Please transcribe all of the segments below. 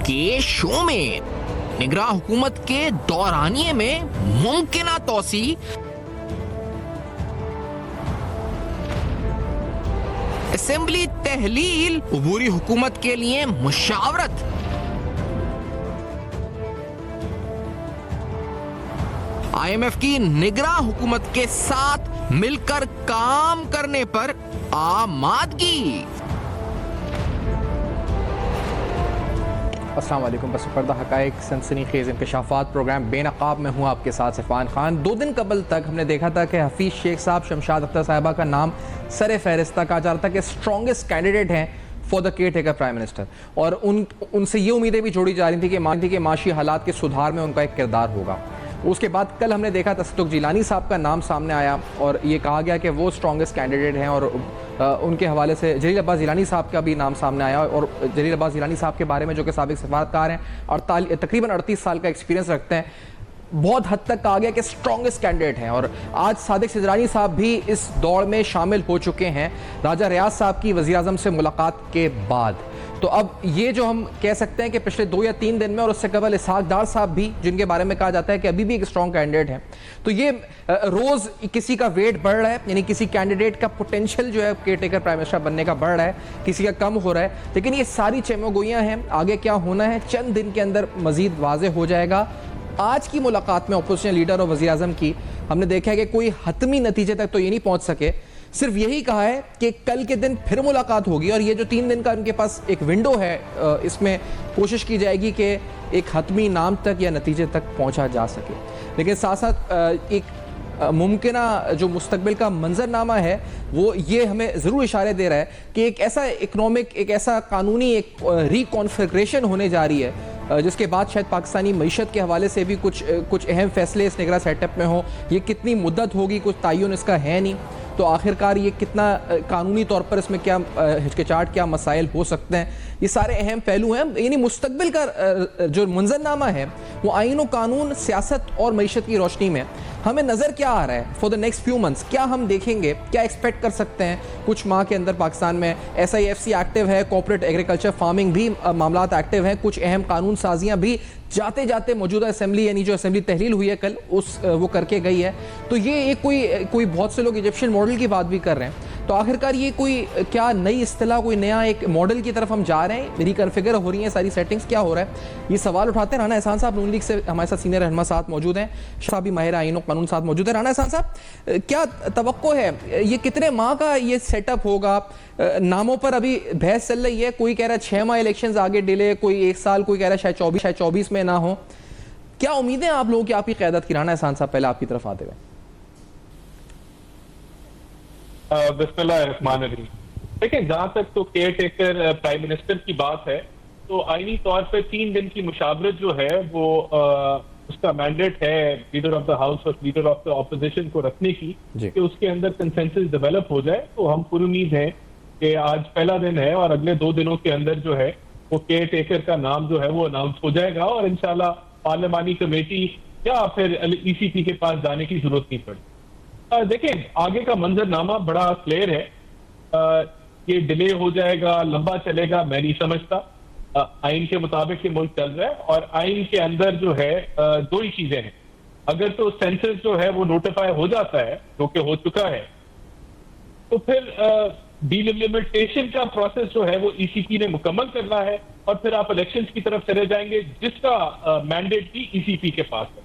के शो में निगरां हुकूमत के दौरानिये में मुमकिना तोसी, असेंबली तहलील, उबूरी हुकूमत के लिए मुशावरत, IMF की निगरां हुकूमत के साथ मिलकर काम करने पर आमादगी। अस्सलाम वालेकुम। बस पर्दा हकाइक सनसनीखेज इंकशाफात प्रोग्राम बेनकाब में हूँ आपके साथ इरफान खान। 2 दिन कबल तक हमने देखा था कि हफीज़ शेख साहब, शमशाद अख्तर साहिबा का नाम सर फहरिस्त कहा जा रहा था कि स्ट्रॉन्गेस्ट कैंडिडेट हैं for the care taker prime minister, और उनसे ये उम्मीदें भी जोड़ी जा रही थी कि माशी हालात के सुधार में उनका एक किरदार होगा। उसके बाद कल हमने देखा तसद्दुक़ जिलानी साहब का नाम सामने आया और ये कहा गया कि वो स्ट्रॉन्गेस्ट कैंडिडेट हैं, और उनके हवाले से जलील अब्बास जिलानी साहब का भी नाम सामने आया। और जलील अब्बास जिलानी साहब के बारे में, जो कि साबिक़ सफारतकार हैं, तकरीबन 38 साल का एक्सपीरियंस रखते हैं, बहुत हद तक कहा गया कि स्ट्रॉन्गेस्ट कैंडिडेट हैं। और आज सादिक सिजरानी साहब भी इस दौड़ में शामिल हो चुके हैं राजा रियाज साहब की वज़ीर आज़म से मुलाकात के बाद। तो अब ये जो हम कह सकते हैं कि पिछले 2 या 3 दिन में, और उससे कबल इसहाक डार साहब भी, जिनके बारे में कहा जाता है कि अभी भी एक स्ट्रॉन्ग कैंडिडेट हैं, तो ये रोज़ किसी का वेट बढ़ रहा है, यानी किसी कैंडिडेट का पोटेंशियल जो है केयर टेकर प्राइम मिनिस्टर बनने का बढ़ रहा है, किसी का कम हो रहा है। लेकिन ये सारी चेमोगोइयाँ हैं, आगे क्या होना है चंद दिन के अंदर मज़ीद वाज़ेह हो जाएगा। आज की मुलाकात में अपोजिशन लीडर और वज़ीर आज़म की हमने देखा है कि कोई हतमी नतीजे तक तो ये नहीं पहुँच सके, सिर्फ यही कहा है कि कल के दिन फिर मुलाकात होगी, और ये जो 3 दिन का उनके पास एक विंडो है, इसमें कोशिश की जाएगी कि एक हतमी नाम तक या नतीजे तक पहुंचा जा सके। लेकिन साथ साथ एक मुमकिना जो मुस्तकबिल का मंजरनामा है वो ये हमें ज़रूर इशारे दे रहा है कि एक ऐसा इकनॉमिक, एक ऐसा कानूनी एक रिकॉन्फिगरेशन होने जा रही है, जिसके बाद शायद पाकिस्तानी मईशत के हवाले से भी कुछ अहम फैसले इस निगरां सेटअप में हो। ये कितनी मुद्दत होगी, कुछ तयन इसका है नहीं, तो आखिरकार ये कितना कानूनी तौर पर इसमें क्या हिचकिचाहट, क्या मसाइल हो सकते हैं, ये सारे अहम पहलू हैं। यानी मुस्तकबिल का जो मंजरनामा है वो आईन व कानून, सियासत और मईशत की रोशनी में हमें नज़र क्या आ रहा है for the next few months, क्या हम देखेंगे, क्या एक्सपेक्ट कर सकते हैं कुछ माह के अंदर। पाकिस्तान में SIFC एक्टिव है, कॉर्पोरेट एग्रीकल्चर फार्मिंग भी मामलात एक्टिव हैं, कुछ अहम कानून साजियाँ भी जाते जाते मौजूदा असेंबली, यानी जो असेंबली तहलील हुई है कल, वो करके गई है। तो ये एक कोई बहुत से लोग इजिप्शियन मॉडल की बात भी कर रहे हैं, तो आखिरकार ये कोई क्या नई इस्तिलाह, कोई नया एक मॉडल की तरफ हम जा रहे हैं, रिकन्फिगर हो रही हैं सारी सेटिंग्स, क्या हो रहा है, ये सवाल उठाते हैं। राना एहसान साहब नून लीग से हमारे साथ सीनियर रहनुमा साथ मौजूद हैं, साहब भी माहिर आईन कानून साथ मौजूद है। राना एहसान साहब, क्या तवक्को है, ये कितने माह का ये सेटअप होगा? नामों पर अभी बहस चल रही है, कोई कह रहा है 6 माह इलेक्शन आगे डिले, कोई 1 साल, कोई कह रहा है शायद 24 में ना हो। क्या उम्मीदें आप लोगों की आपकी क़यादत की? राना एहसान साहब पहले आपकी तरफ आते हुए। बिस्मिल्लाहिर्रहमानिर्रहीम। देखिए, जहां तक तो केयर टेकर प्राइम मिनिस्टर की बात है, तो आईनी तौर पर 3 दिन की मुशावरत जो है वो उसका मैंडेट है लीडर ऑफ द हाउस और लीडर ऑफ द ऑपोजिशन को रखने की, कि उसके अंदर कंसेंसस डेवलप हो जाए। तो हम पूरी उम्मीद है कि आज पहला दिन है और अगले 2 दिनों के अंदर जो है वो केयर टेकर का नाम जो है वो अनाउंस हो जाएगा, और इंशाल्लाह पार्लिमानी कमेटी या फिर ECP के पास जाने की जरूरत नहीं पड़ेगी। देखिए, आगे का मंजरनामा बड़ा क्लियर है। ये डिले हो जाएगा, लंबा चलेगा, मैं नहीं समझता। आइन के मुताबिक ये मुल्क चल रहा है, और आइन के अंदर जो है 2 ही चीजें हैं। अगर तो सेंसस जो है वो नोटिफाई हो जाता है, जो कि हो चुका है, तो फिर डिलिमिटेशन का प्रोसेस जो है वो ECP ने मुकम्मल करना है, और फिर आप इलेक्शंस की तरफ चले जाएंगे, जिसका मैंडेट भी ECP के पास है।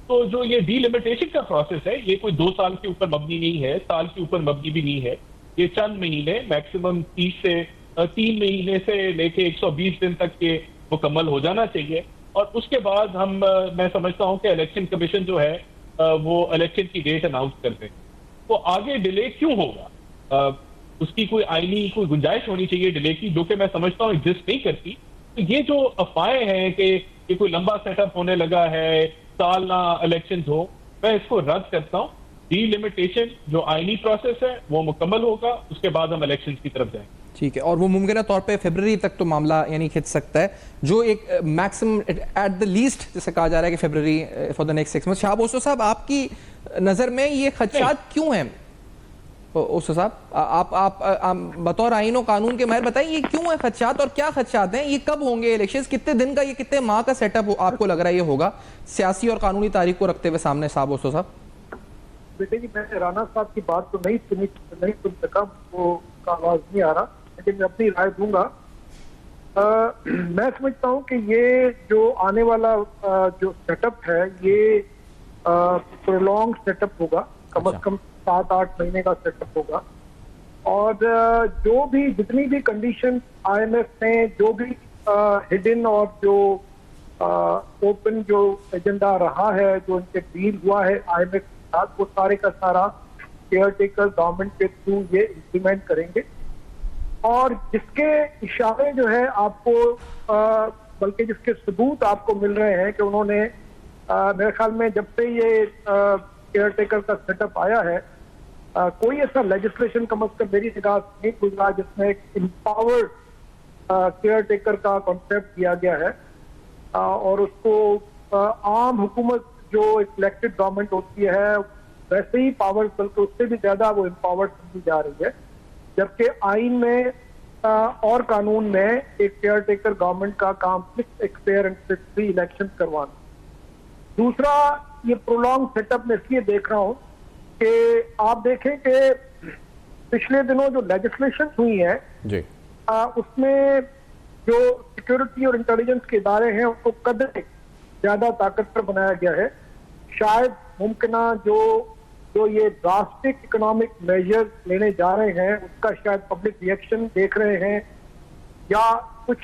तो जो ये डिलिमिटेशन का प्रोसेस है, ये कोई 2 साल के ऊपर मबनी नहीं है, साल के ऊपर मबनी भी नहीं है। ये चंद महीने, मैक्सिमम 30 से 3 महीने से लेके 120 दिन तक ये मुकम्मल हो जाना चाहिए। और उसके बाद मैं समझता हूं कि इलेक्शन कमीशन जो है वो इलेक्शन की डेट अनाउंस कर दें। तो आगे डिले क्यों होगा? उसकी कोई आईनी कोई गुंजाइश होनी चाहिए डिले की, जो कि मैं समझता हूँ एग्जिस्ट नहीं करती। तो ये जो अफवाहें हैं कि ये कोई लंबा सेटअप होने लगा है, सालाना इलेक्शंस हो, मैं इसको रद्द करता हूँ। डिलिमिटेशन जो आईनी प्रोसेस है वो मुकम्मल होगा, उसके बाद हम इलेक्शंस की तरफ जाएंगे। ठीक है, और वो मुमकिन तौर पे फरवरी तक तो मामला यानी खिंच सकता है, जो एक मैक्सिमम एट द लीस्ट जैसे कहा जा रहा है कि February for the next 6 month. शाह बोसो साहब, आपकी नजर में ये खदशात क्यों हैं? उस साहब, आप बतौर आईन और कानून के माहिर बताइए ये क्यों है खदशात और क्या खदशात हैं, ये कब होंगे इलेक्शंस, कितने दिन का, ये कितने माह का सेटअप आपको लग रहा है ये होगा सियासी और कानूनी तारीख को रखते हुए सामने साहब? उस साहब बेटे जी, मैंने राणा साहब की बात तो नहीं सुन सका, वो का आवाज नहीं आ रहा, लेकिन मैं अपनी राय दूंगा। मैं समझता हूं कि ये जो आने वाला जो सेटअप है ये प्रोलॉन्ग सेटअप होगा, कम से कम 7-8 महीने का सेटअप होगा। और जो भी जितनी भी कंडीशन IMF ने जो भी हिडन और जो ओपन जो एजेंडा रहा है, जो इनके डील हुआ है IMF के साथ, वो सारे का सारा केयर टेकर गवर्नमेंट के थ्रू ये इम्प्लीमेंट करेंगे। और जिसके इशारे जो है आपको बल्कि जिसके सबूत आपको मिल रहे हैं कि उन्होंने मेरे ख्याल में जब से ये केयर टेकर का सेटअप आया है कोई ऐसा लेजिस्लेशन कम से कम मेरी निगाह से नहीं गुजरा जिसमें एक एम्पावर्ड केयर टेकर का कॉन्सेप्ट दिया गया है और उसको आम हुकूमत जो इलेक्टेड गवर्नमेंट होती है वैसे ही पावर्स बल्कि उससे भी ज्यादा वो एम्पावर्ड समझी जा रही है, जबकि आइन में और कानून में एक केयर टेकर गवर्नमेंट का काम सिर्फ एक फेयर एंड फ्री इलेक्शन करवाना। दूसरा, ये प्रोलॉन्ग सेटअप में इसलिए देख रहा हूं कि आप देखें कि पिछले दिनों जो लेजिस्लेशन हुई है जी उसमें जो सिक्योरिटी और इंटेलिजेंस के इदारे हैं उसको कदर ज्यादा ताकतवर बनाया गया है। शायद मुमकिना जो ये ड्रास्टिक इकोनॉमिक मेजर्स लेने जा रहे हैं उसका शायद पब्लिक रिएक्शन देख रहे हैं या कुछ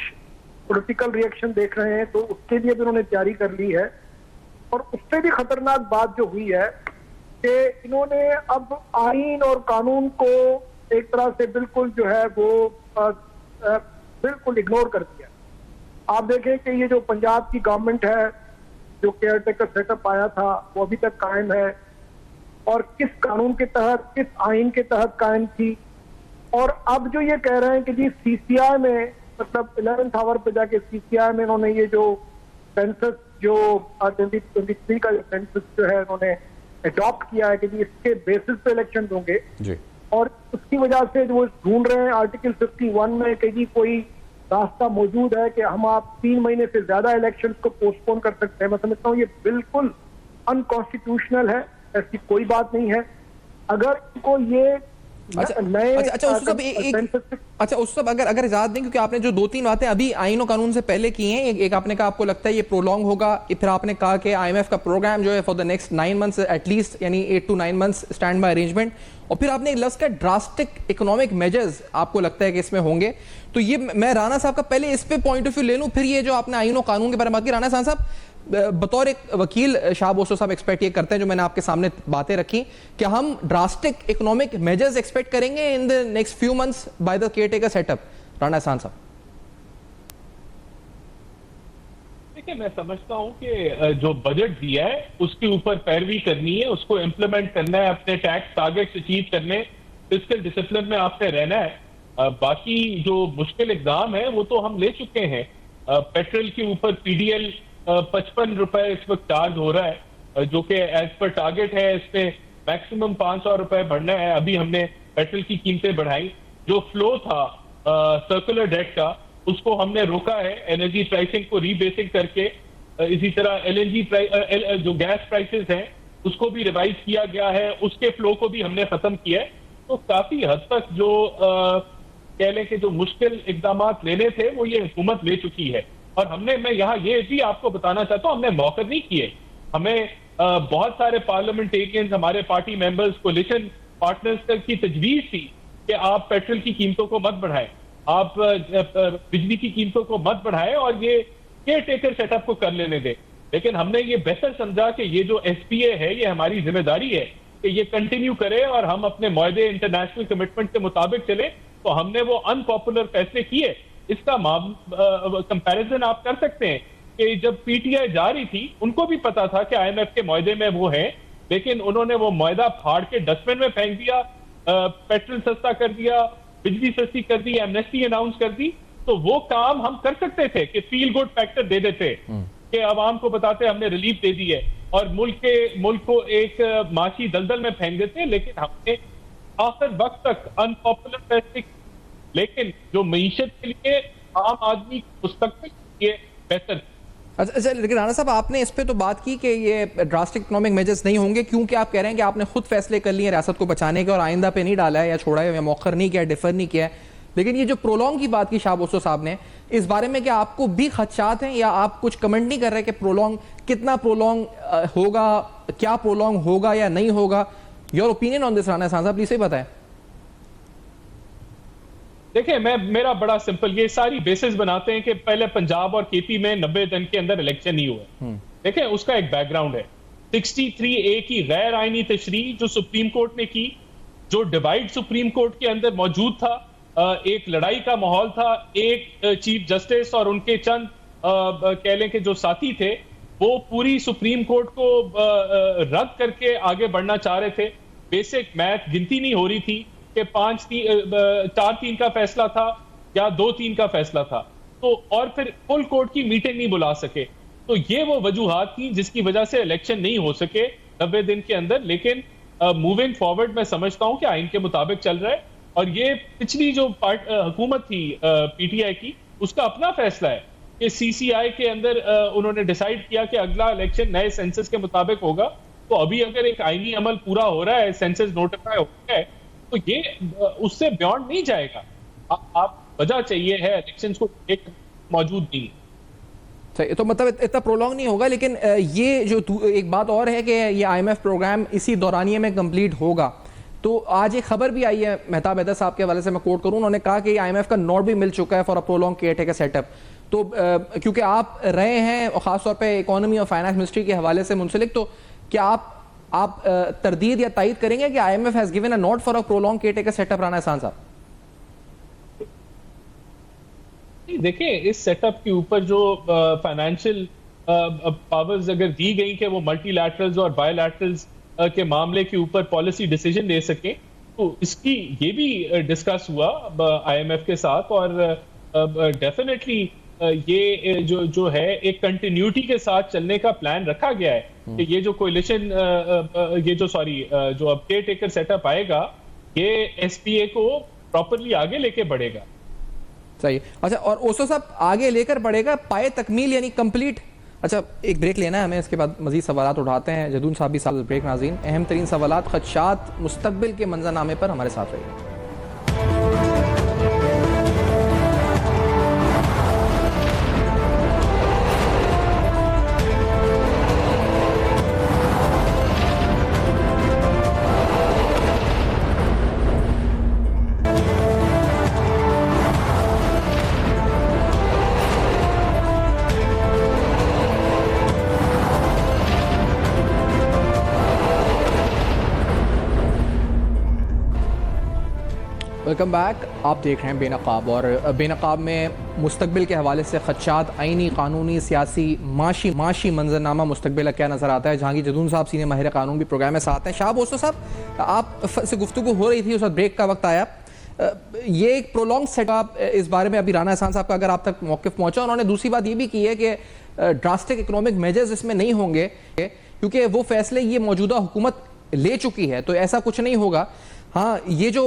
पॉलिटिकल रिएक्शन देख रहे हैं, तो उसके लिए भी उन्होंने तैयारी कर ली है। और उससे भी खतरनाक बात जो हुई है कि इन्होंने अब आईन और कानून को एक तरह से बिल्कुल जो है वो बिल्कुल इग्नोर कर दिया। आप देखें कि ये जो पंजाब की गवर्नमेंट है, जो केयर टेकर सेटअप आया था, वो अभी तक कायम है और किस कानून के तहत, किस आइन के तहत कायम थी। और अब जो ये कह रहे हैं कि जी CCI में, मतलब 11th आवर पे जाके CCI में इन्होंने ये जो सेंसस जो 2023 का सेंसस जो है उन्होंने अडॉप्ट किया है कि जी इसके बेसिस पे इलेक्शन होंगे जी, और उसकी वजह से जो ढूंढ रहे हैं आर्टिकल 51 में कि जी कोई रास्ता मौजूद है कि हम आप 3 महीने से ज्यादा इलेक्शन को पोस्टपोन कर सकते हैं। मैं समझता हूँ ये बिल्कुल अनकॉन्स्टिट्यूशनल है, ऐसी कोई बात नहीं है। अगर इनको ये नए उस सब अगर इजाजत दें, क्योंकि आपने जो 2-3 बातें अभी आईन और कानून से पहले की हैं, एक आपने कहा आपको लगता है ये प्रोलॉन्ग होगा, फिर आपने कहा कि IMF का प्रोग्राम जो है for the next 9 months at least, यानी 8 to 9 months stand by arrangement, और फिर आपने एक लफ्ज का ड्रास्टिक इकोनॉमिक मेजर्स आपको लगता है कि इसमें होंगे। तो ये मैं राणा साहब का पहले इस पे पॉइंट ऑफ व्यू ले लूं, फिर ये जो आपने आईन और कानून के बारे में बात की। राणा साहब बतौर एक वकील शाह ओसो साहब एक्सपेक्ट ये करते हैं, जो मैंने आपके सामने बातें रखी, कि हम ड्रास्टिक इकोनॉमिक मेजर्स एक्सपेक्ट करेंगे इन the next few months by the care taker setup? Rana साहब देखिए, मैं समझता हूं कि जो बजट दिया है उसके ऊपर पैरवी करनी है, उसको इम्प्लीमेंट करना है, अपने टैक्स टारगेट्स अचीव करने, फिस्कल डिसिप्लिन में आपने रहना है। बाकी जो मुश्किल एग्जाम है वो तो हम ले चुके हैं। पेट्रोल के ऊपर PDL 55 रुपए इस वक्त चार्ज हो रहा है, जो कि एज पर टारगेट है, इसमें मैक्सिमम 500 रुपए बढ़ना है। अभी हमने पेट्रोल की कीमतें बढ़ाई। जो फ्लो था सर्कुलर डेट का, उसको हमने रोका है एनर्जी प्राइसिंग को रीबेसिंग करके। इसी तरह LNG जो गैस प्राइसेस हैं उसको भी रिवाइज किया गया है, उसके फ्लो को भी हमने खत्म किया है। तो काफी हद तक जो कह लें कि जो मुश्किल इकदाम लेने थे वो ये हुकूमत ले चुकी है। और मैं यहाँ ये भी आपको बताना चाहता हूँ, हमने मौक़िफ़ नहीं किए। हमें बहुत सारे पार्लियामेंटेरियंस, हमारे पार्टी मेंबर्स, कोलिशन पार्टनर्स तक की तजवीज़ थी कि आप पेट्रोल की कीमतों को मत बढ़ाएं, आप बिजली की कीमतों को मत बढ़ाएं और ये केयर टेकर सेटअप को कर लेने दें। लेकिन हमने ये बेहतर समझा कि ये जो SPA है ये हमारी जिम्मेदारी है कि ये कंटिन्यू करे और हम अपने मुआहदे, इंटरनेशनल कमिटमेंट के मुताबिक चले। तो हमने वो अनपॉपुलर फैसले किए। इसका कंपैरिजन आप कर सकते हैं कि जब PTI जा रही थी उनको भी पता था कि IMF के मुआहदे में वो है, लेकिन उन्होंने वो मुआहदा फाड़ के डस्टबिन में फेंक दिया, पेट्रोल सस्ता कर दिया, बिजली सस्ती कर दी, एमनेस्टी अनाउंस कर दी। तो वो काम हम कर सकते थे कि फील गुड फैक्टर दे देते कि आवाम को बताते हमने रिलीफ दे दी है और मुल्क को एक माशी दलदल में फेंक देते। लेकिन हमने आखिर वक्त तक अनपॉपुलर फैसले, लेकिन जो मईशत के लिए, आम आदमी मुस्तकबिल के लिए बेहतर। अच्छा, लेकिन राणा साहब आपने इस पे तो बात की कि ये ड्रास्टिक इकोनॉमिक मेजर्स नहीं होंगे, क्योंकि आप कह रहे हैं कि आपने खुद फैसले कर लिए रियासत को बचाने के और आइंदा पे नहीं डाला है या छोड़ा है या मौखर नहीं किया, डिफर नहीं किया है। लेकिन ये जो प्रोलॉन्ग की बात की शाह भुट्टो साहब ने, इस बारे में क्या आपको भी खदशात हैं या आप कुछ कमेंट नहीं कर रहे कि प्रोलॉन्ग कितना प्रोलॉन्ग होगा, क्या प्रोलॉन्ग होगा या नहीं होगा? Your opinion on this Rana साहब प्लीज बताएं। देखिए, मेरा बड़ा सिंपल, ये सारी बेसिस बनाते हैं कि पहले पंजाब और केपी में 90 दिन के अंदर इलेक्शन नहीं हुआ। देखिए, उसका एक बैकग्राउंड है 63A की गैर आईनी तशरीह जो सुप्रीम कोर्ट ने की, जो डिवाइड सुप्रीम कोर्ट के अंदर मौजूद था, एक लड़ाई का माहौल था, एक चीफ जस्टिस और उनके चंद कह लें कि जो साथी थे वो पूरी सुप्रीम कोर्ट को रद्द करके आगे बढ़ना चाह रहे थे। बेसिक मैथ गिनती नहीं हो रही थी कि 4-3 का फैसला था या 2-3 का फैसला था, तो और फिर फुल कोर्ट की मीटिंग नहीं बुला सके। तो ये वो वजूहात थी जिसकी वजह से इलेक्शन नहीं हो सके 90 दिन के अंदर। लेकिन मूविंग फॉरवर्ड मैं समझता हूं कि आइन के मुताबिक चल रहा है, और ये पिछली जो हुकूमत थी पीटीआई की, उसका अपना फैसला है कि सीसीआई के अंदर उन्होंने डिसाइड किया कि अगला इलेक्शन नए सेंसस के मुताबिक होगा। तो अभी अगर एक आईनी अमल पूरा हो रहा है, सेंसस नोटिफाई हो गया है, तो ये उससे बियॉन्ड नहीं जाएगा। आप वजह चाहिए है इलेक्शंस को एक मौजूद नहीं। सही, तो मतलब इतना प्रोलॉन्ग नहीं होगा। लेकिन ये जो एक बात और है कि ये आईएमएफ प्रोग्राम इसी दौरानिए में कंप्लीट होगा। तो आज एक खबर भी आई है मेहताब हैदर साहब के हवाले से, मैं कोट करूं, उन्होंने कहा कि आईएमएफ का नोट भी मिल चुका है for a prolong caretaker setup. तो क्योंकि आप रहे हैं और खासतौर पे इकोनॉमी और फाइनेंस मिनिस्ट्री के हवाले से मुंसलिक, तो क्या आप तरदीद या तायद करेंगे कि IMF has given a note for a prolong caretaker setup? Rana एहसान साहब देखिए, इस सेटअप के ऊपर जो फाइनेंशियल पावर्स अगर दी गई कि वो मल्टीलैटरल्स और बायलैटरल्स के मामले के ऊपर पॉलिसी डिसीजन ले सके, तो इसकी ये भी डिस्कस हुआ आईएमएफ के साथ। और डेफिनेटली ये जो है एक कंटिन्यूटी के साथ चलने का प्लान रखा गया है कि ये जो कोलिशन जो अब केयर टेकर सेटअप आएगा, ये एसपीए को प्रॉपरली आगे लेके बढ़ेगा। सही। अच्छा, और ओसो साहब आगे लेकर बढ़ेगा पाए तकमील यानी कंप्लीट। अच्छा, एक ब्रेक लेना है हमें, इसके बाद मजीद सवालात उठाते हैं। जदून साहब भी साथ ब्रेक। नाज़रीन, अहम तरीन सवालात, खदशात, मुस्तकबिल के मंजरनामे पर हमारे साथ रहिए। Welcome back. आप देख रहे हैं बेनकाब, और बेनकाब में मुस्तकबिल के हवाले से खदशात, आइनी, कानूनी, सियासी, माशी मंजरनामा मुस्तकबिल क्या नज़र आता है। जहांगीर जदून साहब सीनियर माहिर कानून भी प्रोग्राम में साथ हैं। शाह भुट्टो साहब, आप से गुफ्तगू हो रही थी, उस वक्त ब्रेक का वक्त आया। ये एक प्रोलॉन्ग सेटअप, इस बारे में अभी राणा एहसान साहब का अगर आप तक मौक़िफ़ पहुँचा, उन्होंने दूसरी बात ये भी की है कि ड्रास्टिक इकोनॉमिक मेजर्स इसमें नहीं होंगे क्योंकि वो फैसले ये मौजूदा हुकूमत ले चुकी है, तो ऐसा कुछ नहीं होगा। हाँ, ये जो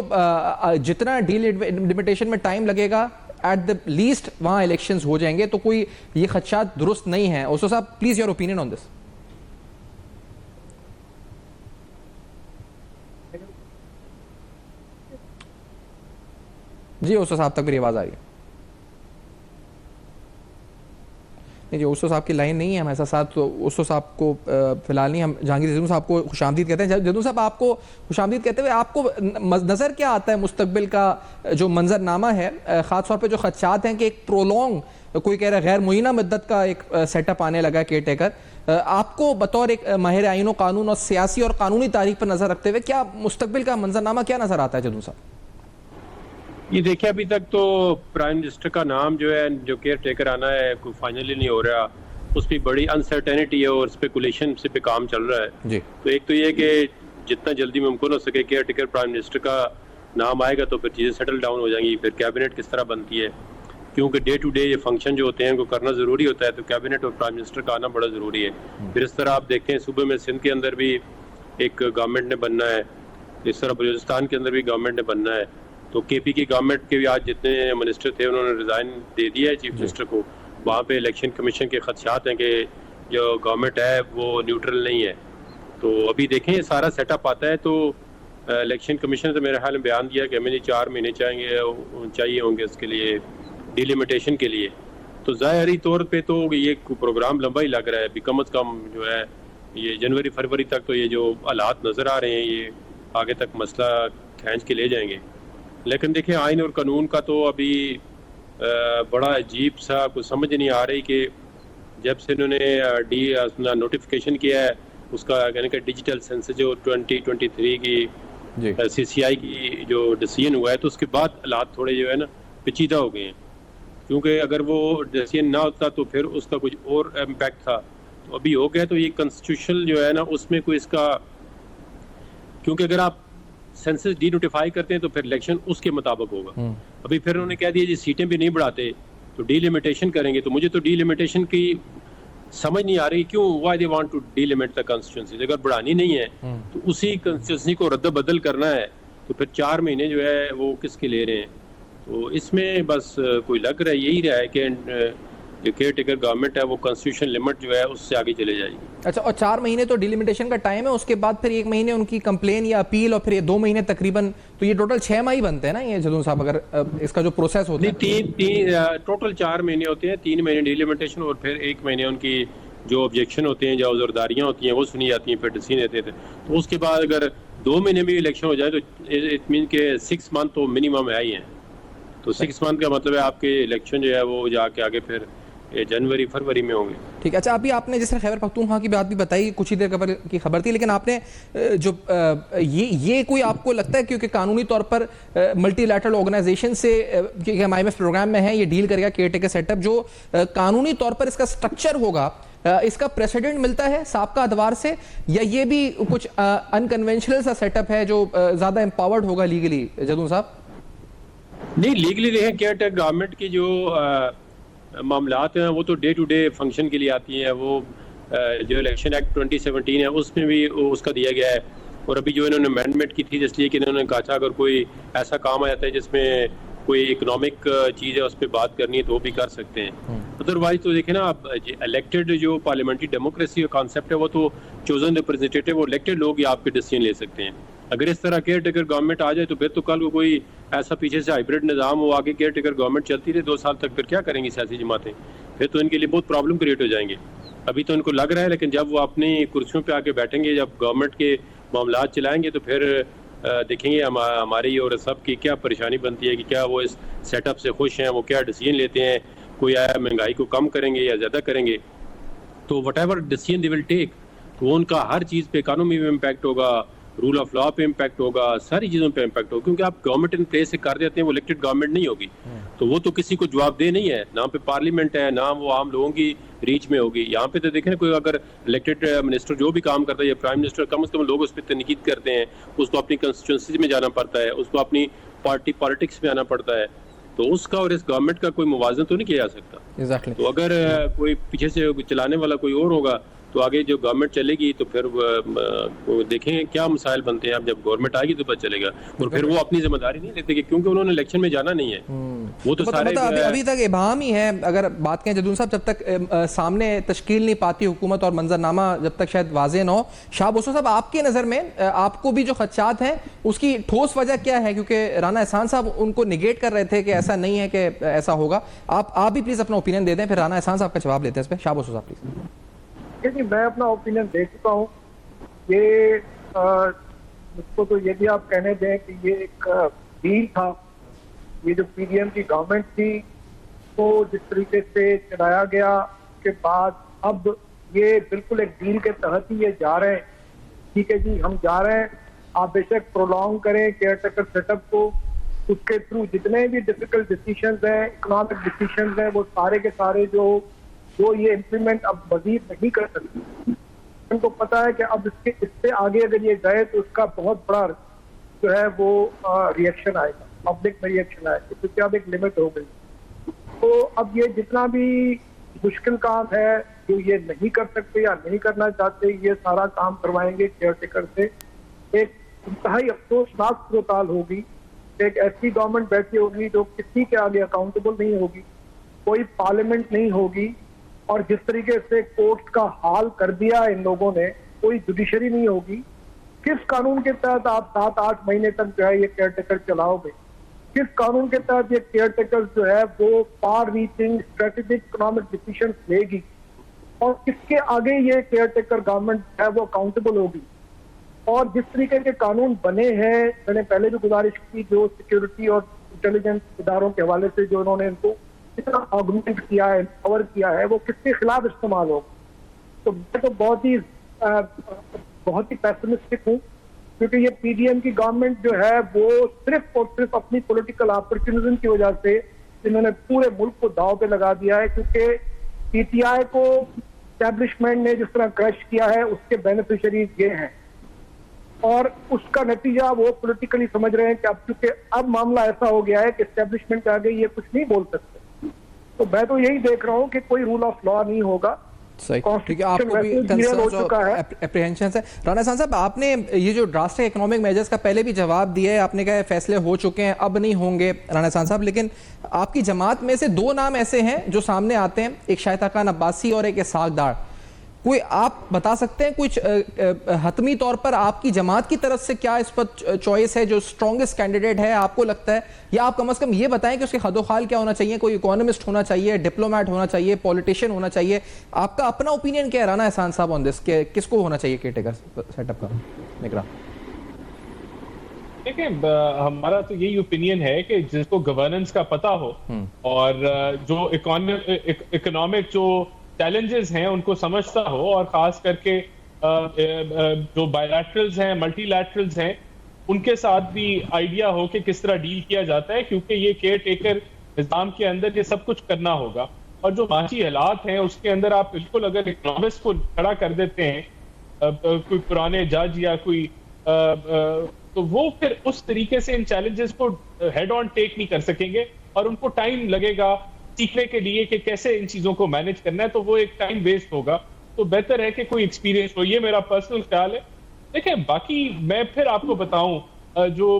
जितना डिलिमिटेशन में टाइम लगेगा, एट द लीस्ट वहाँ इलेक्शंस हो जाएंगे, तो कोई ये खदशात दुरुस्त नहीं है। ओसो साहब, please your opinion on this. जी ओसो साहब, तक मेरी आवाज आ रही है? नहीं जी, ओसो साहब की लाइन नहीं है हमारे साथ। तो ओसो साहब को फिलहाल नहीं, हम जहांगीर जदून साहब को खुशामदीद कहते हैं। जदून साहब, आपको खुशामदीद कहते हुए आपको नज़र क्या आता है मुस्तकबिल का जो मंजरनामा है, ख़ास तौर पे जो खदशात हैं कि एक प्रोलॉन्ग, कोई कह रहा है गैर मुय्यना मुद्दत का एक सेटअप आने लगा केयर टेकर, आपको बतौर एक माहिर आईन कानून और सियासी और कानूनी तारीख पर नज़र रखते हुए क्या मुस्तकबिल का मंजरनामा क्या नज़र आता है जदून साहब? ये देखिए, अभी तक तो प्राइम मिनिस्टर का नाम जो है, जो केयर टेकर आना है, कोई फाइनली नहीं हो रहा। उस पर बड़ी अनसर्टेनिटी है और स्पेकुलेशन से पे काम चल रहा है जी। तो एक तो ये कि जितना जल्दी मुमकिन हो सके केयर टेकर प्राइम मिनिस्टर का नाम आएगा तो फिर चीज़ें सेटल डाउन हो जाएंगी। फिर कैबिनेट किस तरह बनती है, क्योंकि डे टू डे ये फंक्शन जो होते हैं उनको करना ज़रूरी होता है, तो कैबिनेट और प्राइम मिनिस्टर का आना बड़ा ज़रूरी है। फिर इस तरह आप देखें, सूबे में सिंध के अंदर भी एक गवर्नमेंट ने बनना है, इस तरह बलूचिस्तान के अंदर भी गवर्नमेंट ने बनना है। तो केपी की गवर्नमेंट के भी आज जितने मिनिस्टर थे उन्होंने रिज़ाइन दे दिया है चीफ मिनिस्टर को। वहाँ पे इलेक्शन कमीशन के खदशात हैं कि जो गवर्नमेंट है वो न्यूट्रल नहीं है। तो अभी देखें ये सारा सेटअप आता है तो इलेक्शन कमीशन ने तो मेरे ख्याल में बयान दिया कि हमें 4 महीने चाहिए होंगे उसके लिए डिलिमिटेशन के लिए। तो ज़ाहिरी तौर पे तो ये प्रोग्राम लंबा ही लग रहा है। अभी कम अज़ कम जो है ये जनवरी फरवरी तक तो ये जो हालात नज़र आ रहे हैं ये आगे तक मसला खींच के ले जाएंगे। लेकिन देखिए आइन और कानून का तो अभी बड़ा अजीब सा कुछ समझ नहीं आ रही कि जब से इन्होंने नोटिफिकेशन किया है उसका यानी कि डिजिटल सेंसस जो 2023 की CCI की जो डिसीजन हुआ है तो उसके बाद हालात थोड़े जो है ना पेचीदा हो गए हैं। क्योंकि अगर वो डिसीजन ना होता तो फिर उसका कुछ और इम्पैक्ट था। तो अभी हो गया तो ये कॉन्स्टिट्यूशनल जो है ना उसमें कोई इसका, क्योंकि अगर आप सेंसस डी नोटिफाई करते हैं तो फिर इलेक्शन उसके मुताबिक होगा। अभी फिर उन्होंने कह दिया जी सीटें भी नहीं बढ़ाते तो डीलिमिटेशन करेंगे। तो मुझे तो डीलिमिटेशन की समझ नहीं आ रही क्यों, why they want to delimit the constituency. अगर बढ़ानी नहीं है तो उसी कॉन्स्टिट्यूंसी को रद्द बदल करना है तो फिर 4 महीने जो है वो किसके ले रहे हैं। तो इसमें बस कोई लग रहा है यही रहा है कि जो केयर टेकर गवर्नमेंट है वो कॉन्स्टिट्यूशन लिमिट जो है उससे आगे चले जाएगी। अच्छा, और 4 महीने तो डिलिमिटेशन का टाइम है, उसके बाद फिर 1 महीने उनकी कंप्लेन या अपील और फिर ये 2 महीने तकरीबन, तो ये टोटल 6 माह ही बनते हैं ना ये जदून साहब, अगर इसका जो प्रोसेस होता है टोटल 4 महीने होते हैं। 3 महीने डिलिमिटेशन और फिर 1 महीने उनकी जो ऑब्जेक्शन होते हैं जो अज़रदारियाँ होती हैं वो सुनी जाती हैं, फिर डिसीजन देते थे। तो उसके बाद अगर 2 महीने में इलेक्शन हो जाए तो इट मीन के 6 मंथ तो मिनिमम है ही हैं। तो 6 मंथ का मतलब है आपके इलेक्शन जो है वो जाके आगे फिर जनवरी फरवरी में होंगे। ठीक। अच्छा, अभी आपने जैसे खैबर पख्तूनख्वा की बात भी बताई, कुछ ही देर की खबर थी, लेकिन आपने जो ये कोई आपको लगता है क्योंकि कानूनी तौर पर मल्टीलैटरल ऑर्गेनाइजेशन से IMF प्रोग्राम में है, ये डील करेगा केयर टेकर सेटअप, जो कानूनी तौर पर इसका स्ट्रक्चर होगा, इसका प्रेसिडेंट मिलता है साबका अदवार से, या ये भी कुछ अनकन्वेंशनल सा सेटअप है जो ज्यादा एम्पावर्ड होगा लीगली जदून साहब? नहीं, लीगली देखें केयर टेकर गवर्नमेंट की जो मामलात हैं वो तो डे टू डे फंक्शन के लिए आती हैं। वो जो इलेक्शन एक्ट 2017 है उसमें भी उसका दिया गया है। और अभी जो इन्होंने अमेंडमेंट की थी इसलिए कि इन्होंने कहा था अगर कोई ऐसा काम आ जाता है जिसमें कोई इकोनॉमिक चीज़ है उस पर बात करनी है तो वो भी कर सकते हैं। अदरवाइज तो देखें ना, आप इलेक्टेड जो पार्लियामेंट्री डेमोक्रेसी का कॉन्सेप्ट है वो तो चोजन रिप्रेजेंटेटिव और इलेक्टेड लोग ही आपके डिसीजन ले सकते हैं। अगर इस तरह केयर टेकर गवर्नमेंट आ जाए तो फिर तो कल को कोई ऐसा पीछे से हाइब्रिड निज़ाम हो, आगे केयर टेकर गवर्नमेंट चलती रहे 2 साल तक, फिर क्या करेंगी सियासी जमातें? फिर तो इनके लिए बहुत प्रॉब्लम क्रिएट हो जाएंगे। अभी तो इनको लग रहा है, लेकिन जब वो अपनी कुर्सियों पे आके बैठेंगे, जब गवर्नमेंट के मामलात चलाएंगे तो फिर देखेंगे हमारी और सबकी क्या परेशानी बनती है कि क्या वो इस सेटअप से खुश हैं, वो क्या डिसीजन लेते हैं, कोई आया महंगाई को कम करेंगे या ज़्यादा करेंगे। तो whatever decision they will take, तो उनका हर चीज़ पे इकोनॉमी में इम्पैक्ट होगा, रूल ऑफ लॉ पे इम्पैक्ट होगा, सारी चीज़ों पे इम्पैक्ट होगा। क्योंकि आप गवर्नमेंट इन प्लेस से कर देते हैं, वो इलेक्टेड गवर्नमेंट नहीं होगी, तो वो तो किसी को जवाबदेह नहीं है, ना पे पार्लियामेंट है, ना वो आम लोगों की रीच में होगी। यहाँ पे तो देखें कोई अगर इलेक्टेड मिनिस्टर जो भी काम करता है या प्राइम मिनिस्टर, कम से कम लोग उस पर तनकीद करते हैं, उसको अपनी कंस्टिट्यूंसी में जाना पड़ता है, उसको अपनी पार्टी पॉलिटिक्स में आना पड़ता है। तो उसका और इस गवर्नमेंट का कोई मुवाज़ना तो नहीं किया जा सकता। exactly. तो अगर कोई पीछे से चलाने वाला कोई और होगा तो आगे जो गवर्नमेंट चलेगी तो फिर देखें क्या मसाइल बनते हैं। अब जब गवर्नमेंट आएगी तो पता चलेगा। और फिर वो अपनी जिम्मेदारी नहीं लेते क्योंकि उन्होंने इलेक्शन में जाना नहीं है। वो तो सारे अभी तक इबाम ही है। अगर बात करें जदून साहब, जब तक सामने तश्कील नहीं पाती हुकूमत और मंजरनामा जब तक शायद वाज़ेह न हो। शाह बसो साहब, आपकी नज़र में आपको भी जो खदशात हैं उसकी ठोस वजह क्या है? क्योंकि राना एहसान साहब उनको निगेट कर रहे थे कि ऐसा नहीं है कि ऐसा होगा। आप भी प्लीज़ अपना ओपिनियन दे दें, फिर राना एहसान साहब का जवाब लेते हैं इस पर। शाह बसो साहब प्लीज़। नहीं, मैं अपना ओपिनियन दे चुका हूँ। ये मुझको तो ये भी आप कहने दें कि ये एक डील था। ये जो PDM की गवर्नमेंट थी तो जिस तरीके से चलाया गया के बाद अब ये बिल्कुल एक डील के तहत ही ये जा रहे हैं। ठीक है जी, हम जा रहे हैं, आप बेशक प्रोलॉन्ग करें केयर टेकर सेटअप को, उसके थ्रू जितने भी डिफिकल्ट डिसीजंस हैं, इकोनॉमिक डिसीजंस हैं, वो सारे के सारे जो ये इम्प्लीमेंट अब मजीद नहीं कर सकती। उनको पता है कि अब इससे आगे अगर ये गए तो उसका बहुत बड़ा जो है वो रिएक्शन आएगा, पब्लिक में रिएक्शन आएगा, क्योंकि अब एक लिमिट हो गई। तो अब ये जितना भी मुश्किल काम है जो ये नहीं कर सकते या नहीं करना चाहते, ये सारा काम करवाएंगे केयर टेकर से। एक इंतहाई अफसोसनाक सूरत होगी। एक ऐसी गवर्नमेंट बैठी होगी जो किसी के आगे अकाउंटेबल नहीं होगी, कोई पार्लियामेंट नहीं होगी, और जिस तरीके से कोर्ट का हाल कर दिया इन लोगों ने, कोई जुडिशरी नहीं होगी। किस कानून के तहत आप 7-8 महीने तक जो है ये केयर टेकर चलाओगे? किस कानून के तहत ये केयर टेकर जो है वो far reaching strategic economic decision लेगी, और किसके आगे ये केयर टेकर गवर्नमेंट है वो अकाउंटेबल होगी? और जिस तरीके के कानून बने हैं, मैंने पहले भी गुजारिश की, जो सिक्योरिटी और इंटेलिजेंस इदारों के हवाले से जो उन्होंने इनको इतना ऑगमेंट किया है, कवर किया है, वो किसके खिलाफ इस्तेमाल होगा? तो मैं तो बहुत ही पैसिमिस्टिक हूँ, क्योंकि ये पीडीएम की गवर्नमेंट जो है वो सिर्फ और सिर्फ अपनी पॉलिटिकल अपॉर्चुनिज्म की वजह से इन्होंने पूरे मुल्क को दांव पे लगा दिया है। क्योंकि पीटीआई को एस्टेब्लिशमेंट ने जिस तरह क्रश किया है, उसके बेनिफिशियरीज ये हैं, और उसका नतीजा वो पॉलिटिकली समझ रहे हैं कि अब चूंकि अब मामला ऐसा हो गया है कि एस्टेब्लिशमेंट के आगे ये कुछ नहीं बोल सकते। तो मैं तो यही देख रहा हूँ कि कोई रूल ऑफ लॉ नहीं होगा। सही, क्योंकि आपको भी कंसर्न्स और एप्रीहेंशंस है। राणा साहब, आपने ये जो ड्रास्टिक इकोनॉमिक मेजर्स का पहले भी जवाब दिया है, आपने कहा फैसले हो चुके हैं, अब नहीं होंगे राणा साहब, लेकिन आपकी जमात में से 2 नाम ऐसे हैं जो सामने आते हैं, एक शाहिद खान अब्बासी और एक इसहाक डार। कोई आप बता सकते हैं कुछ हतमी तौर पर आपकी जमात की तरफ से क्या इस पर चॉइस है, जो स्ट्रॉन्गेस्ट कैंडिडेट है आपको लगता है, या आप कम से कम ये बताएं कि उसके हदोखाल क्या होना चाहिए? कोई इकोनॉमिस्ट होना चाहिए, डिप्लोमेट होना चाहिए, पॉलिटिशियन होना चाहिए? आपका अपना ओपिनियन क्या है राना एहसान साहब ऑन दिस, किसको होना चाहिए केयरटेकर सेटअप का निगरान? देखिए, हमारा तो यही ओपिनियन है कि जिसको गवर्नेंस का पता हो और जो इकोनॉमिक जो चैलेंजेस हैं उनको समझता हो, और खास करके जो बायलैटरल्स हैं, मल्टीलैटरल्स हैं, उनके साथ भी आइडिया हो कि किस तरह डील किया जाता है, क्योंकि ये केयर टेकर निजाम के अंदर ये सब कुछ करना होगा। और जो माशी हालात हैं उसके अंदर आप बिल्कुल अगर इकोनॉमिस्ट को खड़ा कर देते हैं, कोई पुराने जज या कोई तो वो फिर उस तरीके से इन चैलेंजेस को हेड ऑन टेक नहीं कर सकेंगे, और उनको टाइम लगेगा सीखने के लिए कि कैसे इन चीजों को मैनेज करना है, तो वो एक टाइम वेस्ट होगा। तो बेहतर है कि कोई एक्सपीरियंस हो, ये मेरा पर्सनल ख्याल है। देखिए, बाकी मैं फिर आपको बताऊं, जो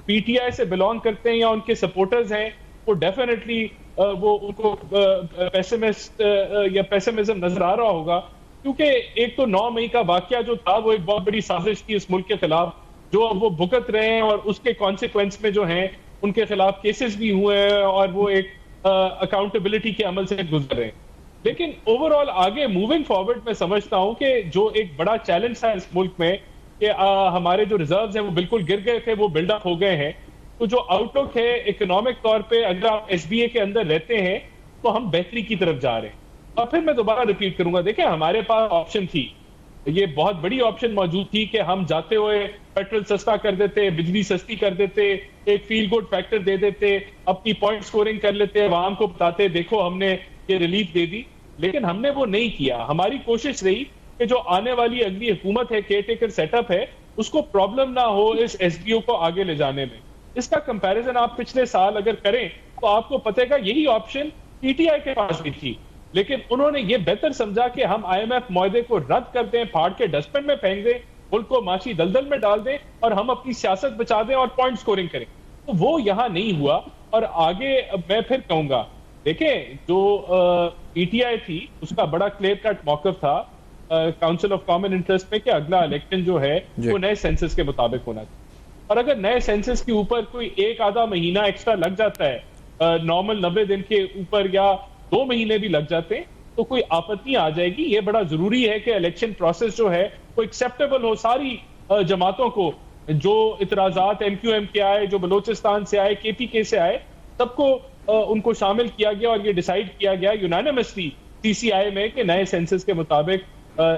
पीटीआई से बिलोंग करते हैं या उनके सपोर्टर्स हैं, वो डेफिनेटली वो उनको पेसिमिस्ट या पेसिमिज्म नजर आ रहा होगा, क्योंकि एक तो 9 मई का वाकया जो था वो एक बहुत बड़ी साजिश थी इस मुल्क के खिलाफ, जो अब वो भुगत रहे हैं, और उसके कॉन्सिक्वेंस में जो हैं उनके खिलाफ केसेस भी हुए हैं, और वो एक अकाउंटेबिलिटी के अमल से गुजर रहे हैं। लेकिन ओवरऑल आगे मूविंग फॉरवर्ड मैं समझता हूं कि जो एक बड़ा चैलेंज था इस मुल्क में कि हमारे जो रिजर्व्स हैं वो बिल्कुल गिर गए थे, वो बिल्डअप हो गए हैं। तो जो आउटलुक है इकोनॉमिक तौर पे, अगर आप एसबीए के अंदर रहते हैं तो हम बेहतरी की तरफ जा रहे हैं। और फिर मैं दोबारा रिपीट करूंगा, देखिए हमारे पास ऑप्शन थी, ये बहुत बड़ी ऑप्शन मौजूद थी कि हम जाते हुए पेट्रोल सस्ता कर देते, बिजली सस्ती कर देते, एक फील गुड फैक्टर दे देते, अपनी पॉइंट स्कोरिंग कर लेते, आवाम को बताते देखो हमने ये रिलीफ दे दी। लेकिन हमने वो नहीं किया। हमारी कोशिश रही कि जो आने वाली अगली हुकूमत है, केयर टेकर सेटअप है, उसको प्रॉब्लम ना हो इस एसडीओ को आगे ले जाने में। इसका कंपैरिजन आप पिछले साल अगर करें तो आपको पतेगा यही ऑप्शन पीटीआई के पास भी थी, लेकिन उन्होंने ये बेहतर समझा कि हम आईएमएफ मुआहदे को रद्द कर दें, फाड़ के डस्टबिन में फेंक दें, मुल्क को माशी दलदल में डाल दें, और हम अपनी सियासत बचा दें और पॉइंट स्कोरिंग करें। तो वो यहां नहीं हुआ। और आगे मैं फिर कहूंगा, देखें जो पीटीआई थी उसका बड़ा क्लियर कट मौकफ था काउंसिल ऑफ कॉमन इंटरेस्ट में कि अगला इलेक्शन जो है वो नए सेंसस के मुताबिक होना चाहिए। और अगर नए सेंसस के ऊपर कोई एक आधा महीना एक्स्ट्रा लग जाता है, नॉर्मल 90 दिन के ऊपर, या 2 महीने भी लग जाते हैं, तो कोई आपत्ति आ जाएगी। ये बड़ा जरूरी है कि इलेक्शन प्रोसेस जो है वो एक्सेप्टेबल हो सारी जमातों को, जो इतराजात एमक्यूएम के आए, जो बलोचिस्तान से आए, केपीके से आए, सबको उनको शामिल किया गया और ये डिसाइड किया गया यूनानिमसली सीसीआई में कि नए सेंसस के मुताबिक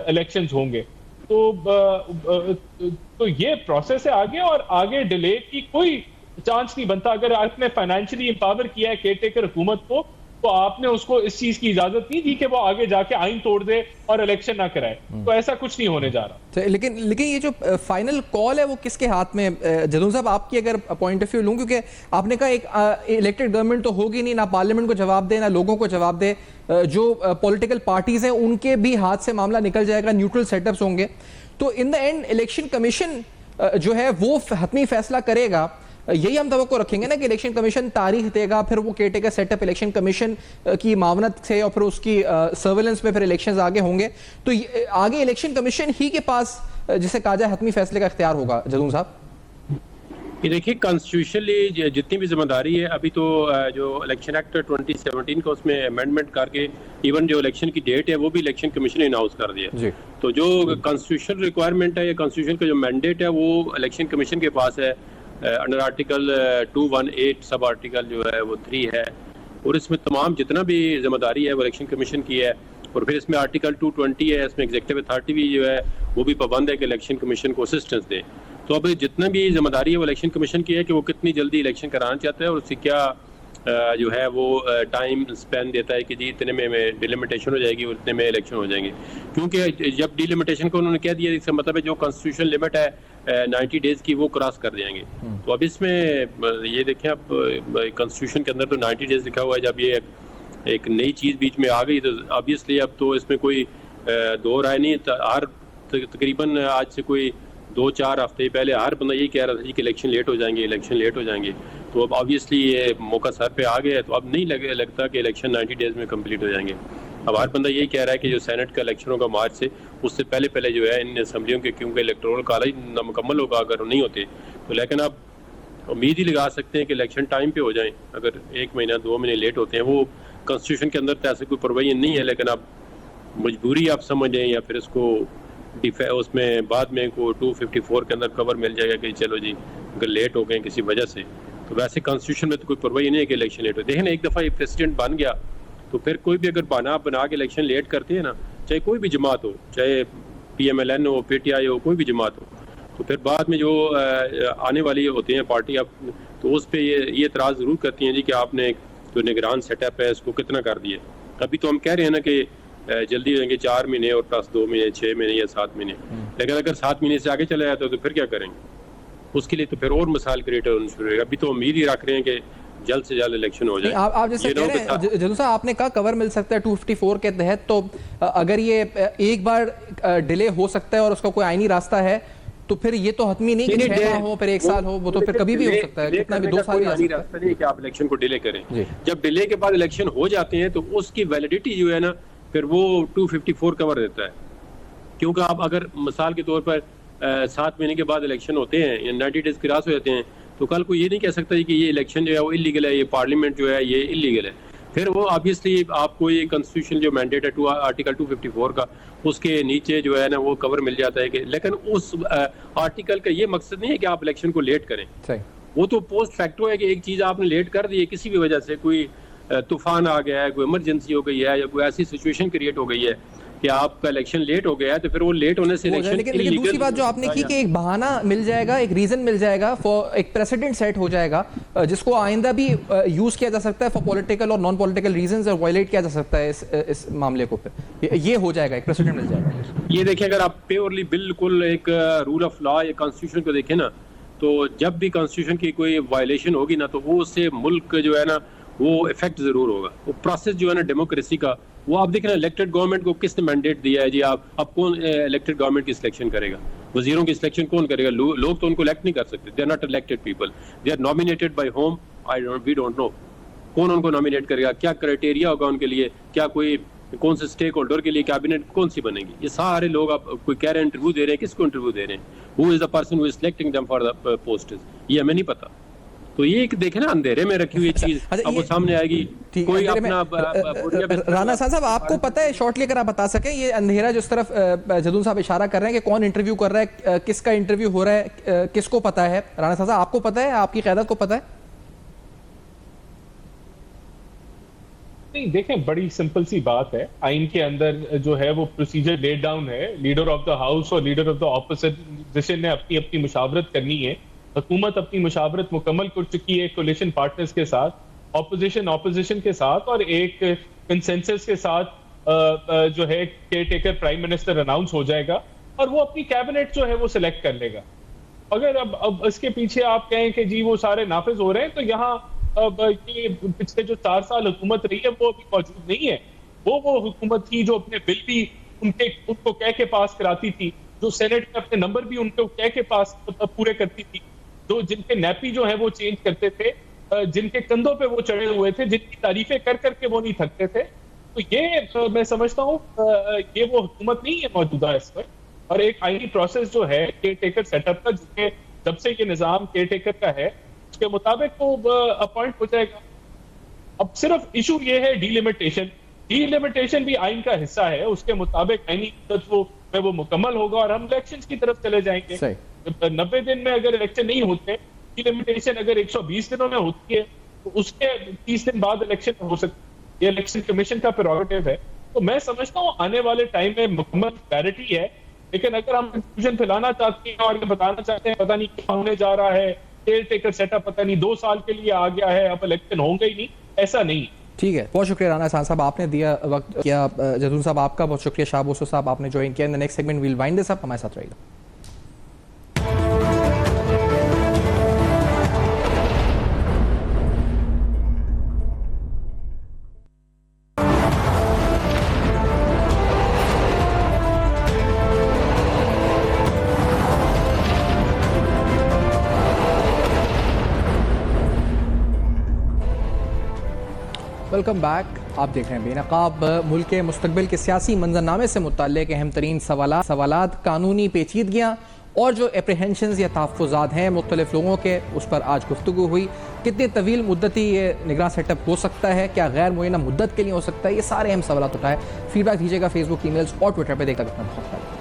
इलेक्शंस होंगे। तो ये प्रोसेस है आगे, और आगे डिले की कोई चांस नहीं बनता। अगर आपने फाइनेंशियली एम्पावर किया है केयर टेकर हुकूमत को, तो आपने उसको इस चीज की इजाजत नहीं दी कि वो आगे जाके आइन तोड़ दे और इलेक्शन ना कराए। तो ऐसा कुछ नहीं होने जा रहा। लेकिन ये जो फाइनल कॉल है वो किसके हाथ में? जदून साहब, आपकी अगर पॉइंट ऑफ व्यू लूं, क्योंकि आपने कहा एक इलेक्टेड गवर्नमेंट तो होगी नहीं, ना पार्लियामेंट को जवाब दे, ना लोगों को जवाब दे, जो पॉलिटिकल पार्टीज हैं उनके भी हाथ से मामला निकल जाएगा, न्यूट्रल सेटअप्स होंगे। तो in the end election commission जो है वो हतमी फैसला करेगा, यही हम तवक्को रखेंगे ना कि इलेक्शन कमीशन तारीख देगा, फिर वो केयरटेकर सेटअप इलेक्शन कमीशन की मावनत से और फिर उसकी सर्वेलेंस में फिर इलेक्शंस आगे होंगे, तो आगे इलेक्शन कमीशन ही के पास जिसे कहा जाए हतमी फैसले का इख्तियार होगा। जदून साहब, ये देखिए कॉन्स्टिट्यूशनली जितनी भी जिम्मेदारी है, अभी तो जो इलेक्शन एक्ट 2017 का उसमें अमेंडमेंट करके इवन जो इलेक्शन की डेट है वो भी इलेक्शन कमीशन ने अनाउंस कर दिया। तो जो कॉन्स्टिट्यूशनल रिक्वायरमेंट है या कॉन्स्टिट्यूशन का जो मैंडेट है वो इलेक्शन कमीशन के पास है अंडर आर्टिकल 218 सब आर्टिकल जो है वो 3 है, और इसमें तमाम जितना भी जिम्मेदारी है वो इलेक्शन कमीशन की है। और फिर इसमें आर्टिकल 220 है, इसमें एग्जीक्यूटिव अथॉरिटी भी जो है वो भी पाबंद है कि इलेक्शन कमीशन को असिस्टेंस दे। तो अब जितना भी जिम्मेदारी है वो इलेक्शन कमीशन की है कि वो कितनी जल्दी इलेक्शन कराना चाहता है और उससे क्या जो है वो टाइम स्पेन देता है कि जी इतने में डिलिमिटेशन हो जाएगी और इतने में इलेक्शन हो जाएंगे। क्योंकि जब डिलिमिटेशन को उन्होंने कह दिया, इसका मतलब है जो कॉन्स्टिट्यूशन लिमिट है 90 डेज की वो क्रॉस कर जाएंगे। तो अब इसमें ये देखें, अब कॉन्स्टिट्यूशन के अंदर तो 90 डेज लिखा हुआ है। जब ये एक नई चीज़ बीच में आ गई तो ऑब्वियसली अब तो इसमें कोई दो राय नहीं। हर तकरीबन आज से कोई 2-4 हफ्ते पहले हर बंदा यही कह रहा था जी कि इलेक्शन लेट हो जाएंगे, इलेक्शन लेट हो जाएंगे। तो अब ऑब्वियसली ये मौका सर पे आ गया है, तो अब नहीं लगता कि इलेक्शन 90 डेज में कंप्लीट हो जाएंगे। अब हर बंदा यही कह रहा है कि जो सेनेट का इलेक्शन होगा मार्च से, उससे पहले जो है इन असम्बलियों के, क्योंकि इलेक्टोरल कॉलेज मुकम्मल होगा अगर नहीं होते तो, लेकिन अब उम्मीद ही लगा सकते हैं कि इलेक्शन टाइम पे हो जाए। अगर 1 महीना 2 महीने लेट होते हैं, वो कॉन्स्टिट्यूशन के अंदर तो ऐसे कोई प्रोविजन नहीं है, लेकिन अब मजबूरी आप समझ लें या फिर इसको उसमें बाद में को 254 के अंदर कवर मिल जाएगा कि चलो जी अगर लेट हो गए किसी वजह से। तो वैसे कॉन्स्टिट्यूशन में तो कोई प्रोविजन नहीं है कि इलेक्शन लेट हो। देखें ना, एक दफ़ा ये प्रेसिडेंट बन गया तो फिर कोई भी अगर बहाना बना के इलेक्शन लेट करते हैं ना, चाहे कोई भी जमात हो, चाहे PMLN हो, PTI हो, कोई भी जमात हो, तो फिर बाद में जो आने वाली होती हैं पार्टी, अब तो उस पर ये एतराज़ ज़रूर करती हैं जी कि आपने जो निगरान सेटअप है इसको कितना कर दिया। अभी तो हम कह रहे हैं ना कि जल्दी होंगे 4 महीने और प्लस 2 महीने, 6 महीने या 7 महीने, लेकिन अगर 7 महीने से आगे चला जाता है तो फिर क्या करेंगे? उसके लिए तो फिर और मसाइल क्रिएट होने शुरू होगा। अभी तो उम्मीद ही रख रहे हैं कि जल्द से जल्द इलेक्शन हो जाए। आप जैसे कह रहे हैं जदू साहब, आपने कहा कवर मिल सकता है 254 के तहत, तो अगर ये एक बार डिले हो सकता है और उसका कोई आईनी रास्ता है तो फिर ये तो हतमी नहीं कि 6 माह हो फिर 1 साल हो, वो तो फिर कभी भी हो सकता है, कितना भी 2 साल भी आ सकता है। रास्ता नहीं कि आप इलेक्शन को डिले करें। जब डिले के बाद इलेक्शन हो जाते हैं तो उसकी वैलिडिटी जो है ना फिर वो 254 कवर देता है। क्योंकि आप अगर मिसाल के तौर पर 7 महीने के बाद इलेक्शन होते हैं या 90 डेज क्रॉस हो जाते हैं, तो कल को ये नहीं कह सकता कि ये इलेक्शन जो है वो इलीगल है, ये पार्लियामेंट जो है ये इलीगल है। फिर वो ऑब्वियसली आपको ये कॉन्स्टिट्यूशन जो मैंडेट है आर्टिकल 254 का, उसके नीचे जो है ना वो कवर मिल जाता है कि, लेकिन उस आर्टिकल का ये मकसद नहीं है कि आप इलेक्शन को लेट करें। वो तो पोस्ट फैक्टो है कि एक चीज़ आपने लेट कर दी है किसी भी वजह से, कोई तूफान आ गया है, कोई इमरजेंसी हो गई है या कोई ऐसी सिचुएशन क्रिएट हो गई है कि आपका इलेक्शन लेट हो गया है, तो फिर वो लेट होने से इलेक्शन। लेकिन दूसरी बात जो आपने की कि एक बहाना मिल जाएगा, एक रीजन मिल जाएगा, फॉर एक प्रेसिडेंट सेट हो जाएगा जिसको आइंदा भी यूज किया जा सकता है फॉर पॉलिटिकल और नॉन पॉलिटिकल रीजंस, और वायलेट किया जा सकता है इस मामले को, फिर ये हो जाएगा, एक प्रेसिडेंट मिल जाएगा। ये देखिए, अगर आप प्योरली बिल्कुल एक रूल ऑफ लॉ या कॉन्स्टिट्यूशन को देखें ना, तो जब भी कॉन्स्टिट्यूशन की कोई वायलेशन होगी ना, तो वो उससे मुल्क जो है ना वो इफेक्ट जरूर होगा। वो प्रोसेस जो है ना डेमोक्रेसी का, वो आप देख रहे हैं इलेक्टेड गवर्नमेंट को किसने मैंडेट दिया है जी, आप कौन इलेक्टेड गवर्नमेंट की सिलेक्शन करेगा? वजीरों की सिलेक्शन कौन करेगा? लोग तो उनको इलेक्ट नहीं कर सकते, they are not elected people, they are nominated by home, we don't know कौन उनको नॉमिनेट करेगा, क्या क्राइटेरिया होगा उनके लिए, क्या कोई कौन से स्टेक होल्डर के लिए कैबिनेट कौन सी बनेगी। ये सारे लोग आप कोई कह रहे हैं इंटरव्यू दे रहे हैं, किसको इंटरव्यू दे रहे हैं? Who is the person who is selecting them for the post, ये हमें नहीं पता। तो ये एक देखे ना अंधेरे में रखी हुई चीज, अब वो सामने आएगी कोई अपना। राना साहब, आपको पता है, शॉर्टली अगर आप बता सकें, ये अंधेरा जिस तरफ जदून साहब इशारा कर रहे हैं कि कौन इंटरव्यू कर रहा है, किसका इंटरव्यू हो रहा है, किसको पता है? राना साहब, आपको पता है, आपकी क़यादत को पता है? नहीं, देखें, बड़ी सिंपल सी बात है। आइन के अंदर जो है वो प्रोसीजर लेड डाउन है। लीडर ऑफ द हाउस और लीडर ऑफ द ऑपोजिशन ने अपनी अपनी मुशावरत करनी है। हुकूमत अपनी मुशावरत मुकम्मल कर चुकी है कोलिशन पार्टनर्स के साथ, ऑपोजिशन के साथ, और एक कंसेंसस के साथ जो है care taker prime minister announce हो जाएगा और वो अपनी कैबिनेट जो है वो सिलेक्ट कर लेगा। अगर अब इसके पीछे आप कहें कि जी वो सारे नाफिज हो रहे हैं, तो यहाँ ये पिछले जो 4 साल हुकूमत रही है वो अभी मौजूद नहीं है। वो हुकूमत थी जो अपने बिल भी उनको कह के पास कराती थी। जो सेनेट में अपने नंबर भी उनके क्या के पास पूरे करती थी, जो जिनके नैपी जो है वो चेंज करते थे, जिनके कंधों पे वो चढ़े हुए थे, जिनकी तारीफें कर करके वो नहीं थकते थे। तो ये मैं समझता हूँ ये वो हुकूमत नहीं है मौजूदा इस वक्त। और एक आईनी प्रोसेस जो है केयर टेकर सेटअप का, जिसके जब से ये निजाम केयर टेकर का है उसके मुताबिक वो अपॉइंट हो जाएगा। अब सिर्फ इशू ये है डिलिमिटेशन भी आइन का हिस्सा है, उसके मुताबिक आईनी वो मुकम्मल होगा और हम इलेक्शंस की तरफ चले जाएंगे। 90 दिन में अगर इलेक्शन नहीं होते, डिलिमिटेशन अगर 120 दिनों में होती है तो उसके 30 दिन बाद इलेक्शन हो सकती है। ये इलेक्शन कमीशन का प्रेरोगेटिव है। तो मैं समझता हूँ आने वाले टाइम में मुकम्मल क्लैरिटी है, लेकिन अगर हम कंफ्यूजन फैलाना चाहते हैं और ये बताना चाहते हैं पता नहीं क्या होने जा रहा है, केयर टेकर सेटअप पता नहीं 2 साल के लिए आ गया है, अब इलेक्शन होंगे ही नहीं, ऐसा नहीं। ठीक है, बहुत शुक्रिया राना एहसान साहब, आपने दिया वक्त किया। जदून साहब आपका बहुत शुक्रिया, शाह बूसो साहब आपने ज्वाइन किया। In the next segment we'll wind this up, हमारे साथ रहिएगा। Welcome back. आप देख रहे हैं बेनकाब। मुल्क के मुस्तकबिल के सियासी मंजरनामे से मुताल्लिक अहम तरीन सवालात, कानूनी पेचीदगियाँ और जो एप्रीहेंशंस या तहफ़्फ़ुज़ात हैं मुख्तलिफ लोगों के, उस पर आज गुफ्तगू हुई। कितनी तवील मुद्दती ये निगरान सेटअप हो सकता है, क्या गैर मुअय्यना मुद्दत के लिए हो सकता है, ये सारे अहम सवालात उठाए। फीडबैक दीजिएगा फेसबुक, ईमेल्स और ट्विटर पर। देखा कितना बहुत सारा।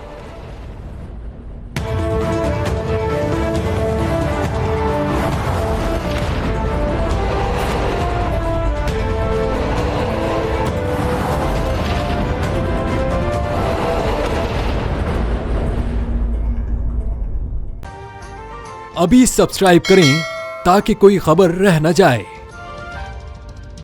अभी सब्सक्राइब करें ताकि कोई खबर रह न जाए।